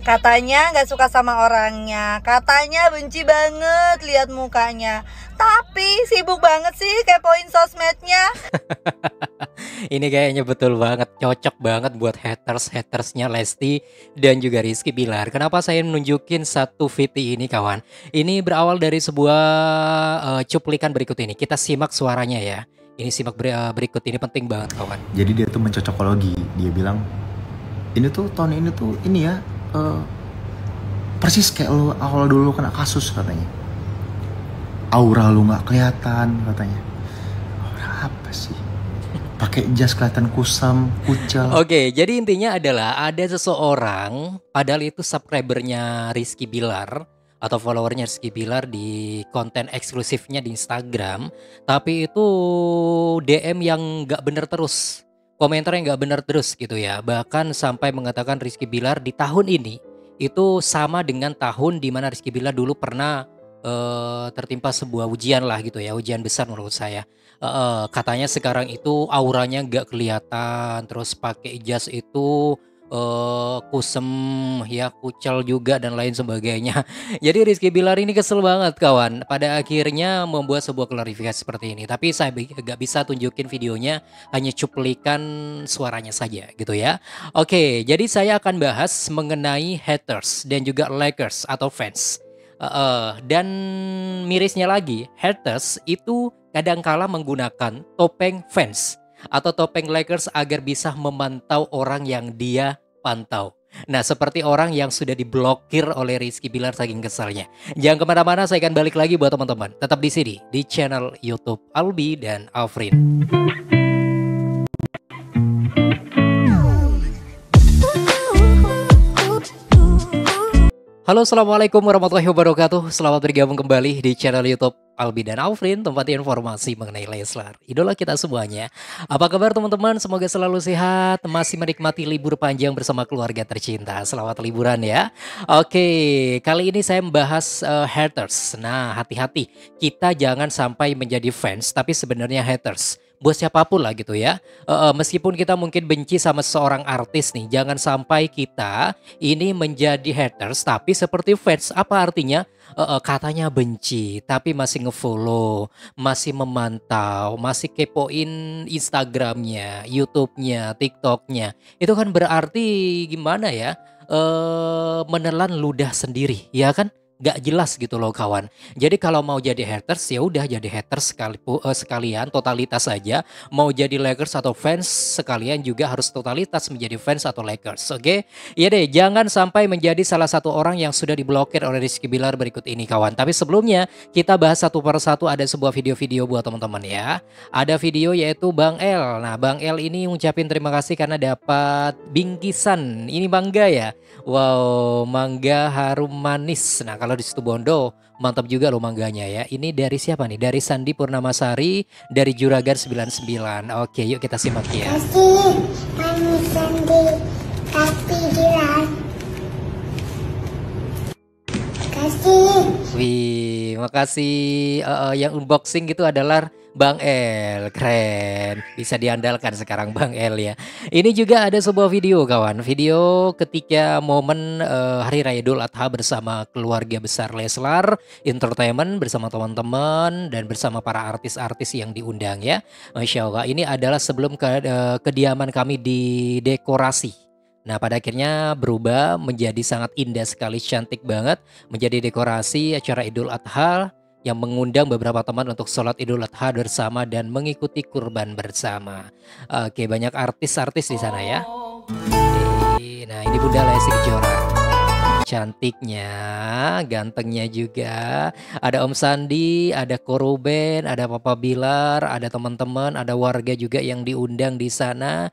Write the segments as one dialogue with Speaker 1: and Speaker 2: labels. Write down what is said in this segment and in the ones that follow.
Speaker 1: Katanya nggak suka sama orangnya, katanya benci banget lihat mukanya. Tapi sibuk banget sih kepoin sosmednya.
Speaker 2: Ini kayaknya betul banget, cocok banget buat hatersnya Lesti dan juga Rizky Bilar. Kenapa saya nunjukin satu VT ini kawan? Ini berawal dari sebuah cuplikan berikut ini. Kita simak suaranya ya. Ini simak berikut ini penting banget kawan.
Speaker 3: Jadi dia tuh mencocokologi. Dia bilang, ini tuh tahun ini tuh ini ya persis kayak lo awal dulu kena kasus katanya. Aura lu nggak kelihatan katanya. Aura apa sih? Pakai jas kelihatan kusam, kucel.
Speaker 2: Oke, jadi intinya adalah ada seseorang, padahal itu subscribernya Rizky Bilar atau followernya Rizky Bilar di konten eksklusifnya di Instagram, tapi itu DM yang nggak bener terus, komentar yang nggak bener terus gitu ya. Bahkan sampai mengatakan Rizky Bilar di tahun ini itu sama dengan tahun dimana Rizky Bilar dulu pernah tertimpa sebuah ujian lah gitu ya, ujian besar menurut saya. Katanya sekarang itu auranya nggak kelihatan, terus pakai jas itu kusem ya, kucel juga dan lain sebagainya. Jadi Rizky Bilar ini kesel banget kawan. Pada akhirnya membuat sebuah klarifikasi seperti ini. Tapi saya nggak bisa tunjukin videonya, hanya cuplikan suaranya saja gitu ya. Oke, jadi saya akan bahas mengenai haters dan juga likers atau fans. Dan mirisnya lagi, haters itu kadangkala menggunakan topeng fans atau topeng likers agar bisa memantau orang yang dia pantau. Nah, seperti orang yang sudah diblokir oleh Rizky Bilar saking kesalnya. Jangan kemana-mana, saya akan balik lagi buat teman-teman. Tetap di sini, di channel YouTube Albi dan Alfrin. Halo, assalamualaikum warahmatullahi wabarakatuh. Selamat bergabung kembali di channel YouTube Albi dan Alfrin, tempat informasi mengenai Leslar, idola kita semuanya. Apa kabar teman-teman? Semoga selalu sehat, masih menikmati libur panjang bersama keluarga tercinta. Selamat liburan ya. Oke, kali ini saya membahas haters. Nah, hati-hati, kita jangan sampai menjadi fans, tapi sebenarnya haters. Buat siapapun lah gitu ya. Meskipun kita mungkin benci sama seorang artis nih, jangan sampai kita ini menjadi haters tapi seperti fans. Apa artinya? Katanya benci tapi masih ngefollow, masih memantau, masih kepoin Instagramnya, YouTube-nya, TikTok-nya. Itu kan berarti gimana ya? Menelan ludah sendiri, ya kan? Gak jelas gitu loh kawan. Jadi kalau mau jadi haters ya udah jadi haters sekalian totalitas saja. Mau jadi likers atau fans sekalian juga harus totalitas menjadi fans atau likers. Oke? Ya deh, jangan sampai menjadi salah satu orang yang sudah diblokir oleh Rizky Bilar berikut ini kawan. Tapi sebelumnya kita bahas satu persatu, ada sebuah video-video buat teman-teman ya. Ada video yaitu Bang El. Nah, Bang El ini ngucapin terima kasih karena dapat bingkisan. Ini mangga ya. Wow, mangga harum manis. Nah, kalau di Situbondo mantap juga loh mangganya ya. Ini dari siapa nih? Dari Sandi Purnamasari, dari Juragan 99. Oke, yuk kita simak ya.
Speaker 4: Kasih manis Sandi, tapi jiran. Kasih.
Speaker 2: Wih, makasih. Yang unboxing gitu adalah Bang El, keren. Bisa diandalkan sekarang Bang El ya. Ini juga ada sebuah video kawan. Video ketika momen Hari Raya Idul Adha bersama keluarga besar Leslar Entertainment, bersama teman-teman dan bersama para artis-artis yang diundang ya. Masya Allah, ini adalah sebelum kediaman kami di dekorasi. Nah, pada akhirnya berubah menjadi sangat indah sekali, cantik banget, menjadi dekorasi acara Idul Adha yang mengundang beberapa teman untuk sholat Idul Adha bersama dan mengikuti kurban bersama. Oke, banyak artis-artis di sana ya. Nah, ini Bunda Lesti Kejora. Cantiknya, gantengnya juga. Ada Om Sandi, ada Koruben, ada Papa Bilar, ada teman-teman, ada warga juga yang diundang di sana.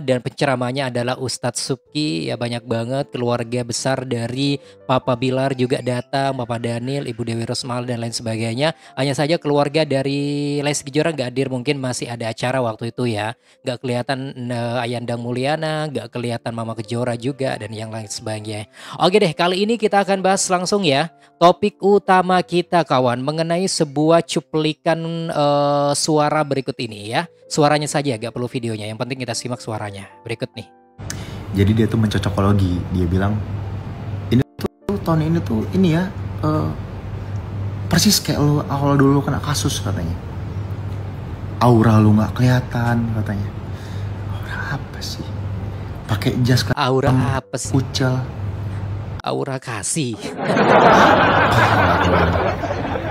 Speaker 2: Dan penceramahnya adalah Ustadz Subki ya, banyak banget keluarga besar dari Papa Bilar juga datang, Bapak Daniel, Ibu Dewi Rosmal dan lain sebagainya. Hanya saja keluarga dari Lesti Kejora nggak hadir, mungkin masih ada acara waktu itu ya. Nggak kelihatan Ayandang Mulyana, nggak kelihatan Mama Kejora juga dan yang lain sebagainya. Oke deh, kali ini kita akan bahas langsung ya topik utama kita kawan, mengenai sebuah cuplikan suara berikut ini ya. Suaranya saja, gak perlu videonya, yang penting kita simak suaranya berikut nih.
Speaker 3: Jadi dia tuh mencocokologi. Dia bilang, nonton ini tuh ini ya persis kayak lu awal dulu kena kasus katanya. Aura lu nggak kelihatan katanya. Aura apa sih? Pakai jas
Speaker 2: Aura apa sih?
Speaker 3: kucel.
Speaker 2: Aura kasih.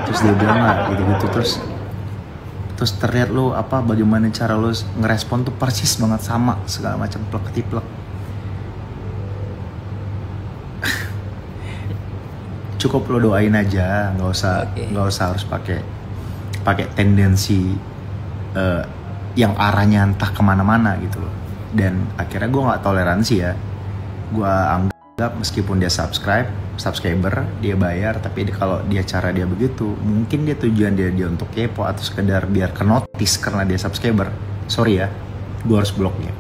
Speaker 3: Terus dia bilang lah gitu-gitu, terus terlihat lu apa bagaimana cara lu ngerespon tuh persis banget sama segala macam plek-ketiplek. Cukup lo doain aja, nggak usah harus pakai tendensi yang arahnya entah kemana-mana gitu loh. Dan akhirnya gue nggak toleransi ya, gue anggap meskipun dia subscriber dia bayar, tapi kalau dia cara dia begitu, mungkin dia tujuan dia untuk kepo atau sekedar biar ke notice karena dia subscriber. Sorry ya, gue harus bloknya.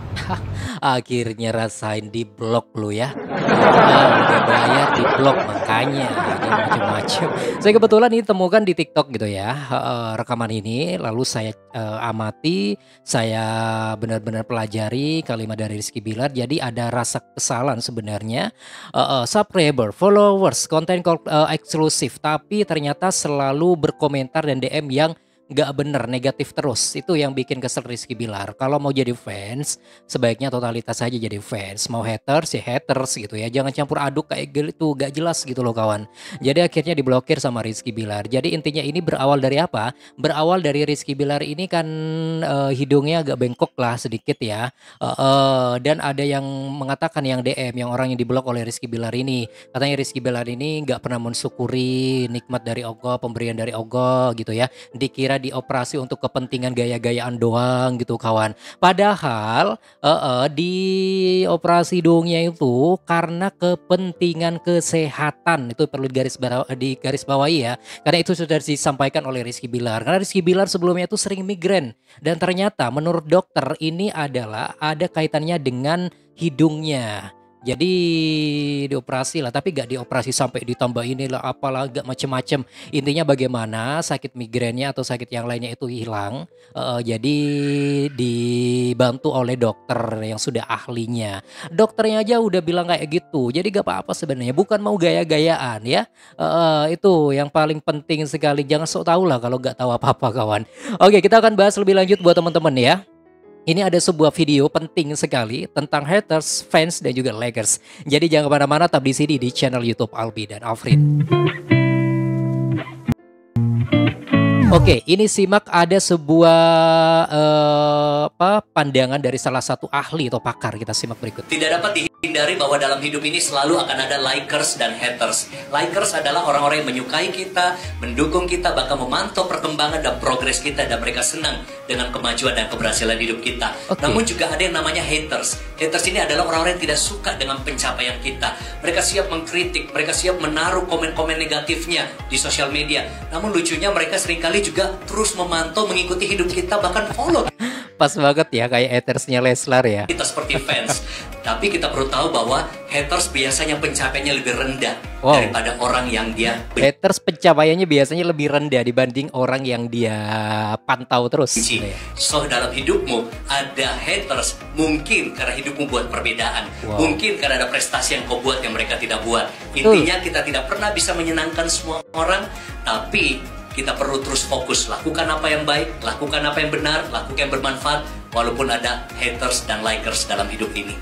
Speaker 2: Akhirnya rasain di blok lu ya. Udah bayar di blok, makanya jangan macem-macem. Saya kebetulan ini temukan di TikTok gitu ya, rekaman ini, lalu saya amati, saya benar-benar pelajari kalimat dari Rizky Bilar. Jadi ada rasa kesalahan sebenarnya, subscriber, followers, konten eksklusif, tapi ternyata selalu berkomentar dan DM yang nggak bener, negatif terus. Itu yang bikin kesel Rizky Bilar. Kalau mau jadi fans, sebaiknya totalitas aja jadi fans. Mau haters ya haters gitu ya. Jangan campur aduk kayak gitu, gak jelas gitu loh kawan. Jadi akhirnya diblokir sama Rizky Bilar. Jadi intinya ini berawal dari apa? Berawal dari Rizky Bilar ini kan hidungnya agak bengkok lah sedikit ya. Dan ada yang mengatakan, yang DM, yang orang yang diblok oleh Rizky Bilar ini, katanya Rizky Bilar ini nggak pernah mensyukuri nikmat dari Allah, pemberian dari Allah gitu ya. Dikira dioperasi untuk kepentingan gaya-gayaan doang gitu kawan. Padahal di operasi hidungnya itu karena kepentingan kesehatan. Itu perlu digaris bawahi ya. Karena itu sudah disampaikan oleh Rizky Bilar. Karena Rizky Bilar sebelumnya itu sering migrain, dan ternyata menurut dokter ini adalah ada kaitannya dengan hidungnya. Jadi dioperasi lah, tapi gak dioperasi sampai ditambah inilah apalah, gak macem-macem. Intinya bagaimana sakit migrainnya atau sakit yang lainnya itu hilang. Jadi dibantu oleh dokter yang sudah ahlinya. Dokternya aja udah bilang kayak gitu. Jadi gak apa-apa sebenarnya, bukan mau gaya-gayaan ya. Itu yang paling penting sekali. Jangan sok tahu lah kalau gak tahu apa-apa kawan. Oke, kita akan bahas lebih lanjut buat teman-teman ya. Ini ada sebuah video penting sekali tentang haters, fans, dan juga likers. Jadi jangan kemana-mana, tetap di sini di channel YouTube Albi dan Alfrin. Oke, ini simak ada sebuah pandangan dari salah satu ahli atau pakar. Kita simak berikut.
Speaker 5: Tidak dapat dihindari bahwa dalam hidup ini selalu akan ada likers dan haters. Likers adalah orang-orang yang menyukai kita, mendukung kita, bahkan memantau perkembangan dan progres kita, dan mereka senang dengan kemajuan dan keberhasilan hidup kita. Namun juga ada yang namanya haters. Haters ini adalah orang-orang yang tidak suka dengan pencapaian kita. Mereka siap mengkritik, mereka siap menaruh komen-komen negatifnya di sosial media. Namun lucunya mereka seringkali juga terus memantau, mengikuti hidup kita, bahkan follow.
Speaker 2: Pas banget ya, kayak hatersnya Leslar ya.
Speaker 5: Kita seperti fans, tapi kita perlu tahu bahwa haters biasanya pencapaiannya lebih rendah daripada orang yang dia
Speaker 2: haters pencapaiannya biasanya lebih rendah dibanding orang yang dia pantau terus.
Speaker 5: Gitu ya. So dalam hidupmu ada haters, mungkin karena hidupmu buat perbedaan, mungkin karena ada prestasi yang kau buat yang mereka tidak buat. Intinya kita tidak pernah bisa menyenangkan semua orang, tapi kita perlu terus fokus, lakukan apa yang baik, lakukan apa yang benar, lakukan yang bermanfaat, walaupun ada haters dan likers dalam hidup ini.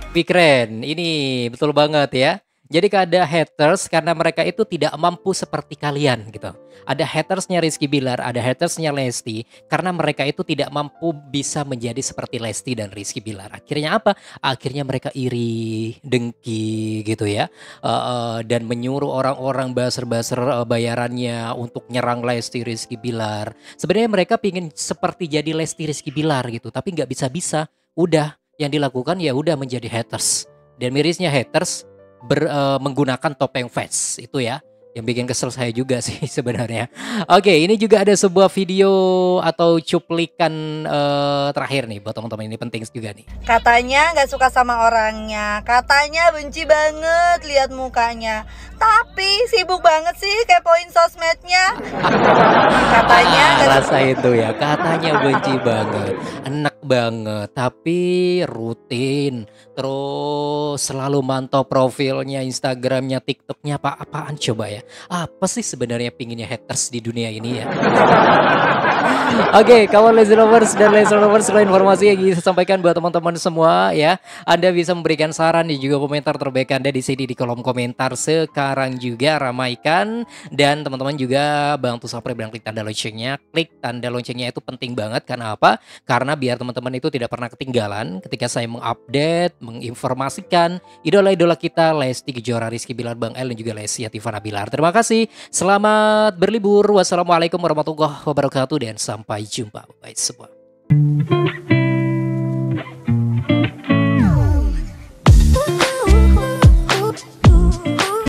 Speaker 2: Keren, ini betul banget ya. Jadi ada haters karena mereka itu tidak mampu seperti kalian gitu. Ada hatersnya Rizky Bilar, ada hatersnya Lesti, karena mereka itu tidak mampu bisa menjadi seperti Lesti dan Rizky Bilar. Akhirnya apa? Akhirnya mereka iri, dengki gitu ya. Dan menyuruh orang-orang baser-baser bayarannya untuk nyerang Lesti Rizky Bilar. Sebenarnya mereka pingin seperti jadi Lesti Rizky Bilar gitu, tapi nggak bisa-bisa. Udah, yang dilakukan ya udah menjadi haters. Dan mirisnya haters menggunakan topeng fans itu ya, yang bikin kesel saya juga sih sebenarnya. Oke, ini juga ada sebuah video atau cuplikan terakhir nih buat teman-teman, ini penting juga nih.
Speaker 1: Katanya nggak suka sama orangnya, katanya benci banget lihat mukanya, tapi sibuk banget sih kepoin sosmednya. Katanya
Speaker 2: rasa itu ya, katanya benci banget, enak banget, tapi rutin, terus selalu mantau profilnya, Instagramnya, TikToknya, apa-apaan coba ya? Apa sih sebenarnya pinginnya haters di dunia ini ya? Oke, kawan Lazy Lovers dan Lazy Lovers, setelah informasi yang bisa sampaikan buat teman-teman semua ya, Anda bisa memberikan saran dan juga komentar terbaik Anda di sini di kolom komentar sekarang juga, ramaikan, dan teman-teman juga bantu subscribe dan klik tanda loncengnya. Klik tanda loncengnya itu penting banget, karena apa? Karena biar teman-teman itu tidak pernah ketinggalan ketika saya mengupdate, menginformasikan idola-idola kita, Lesti Kejora, Rizky Bilar, Bang El, dan juga Lesti Atifana Bilar. Terima kasih, selamat berlibur, wassalamualaikum warahmatullahi wabarakatuh, dan sampai jumpa. Bye semua.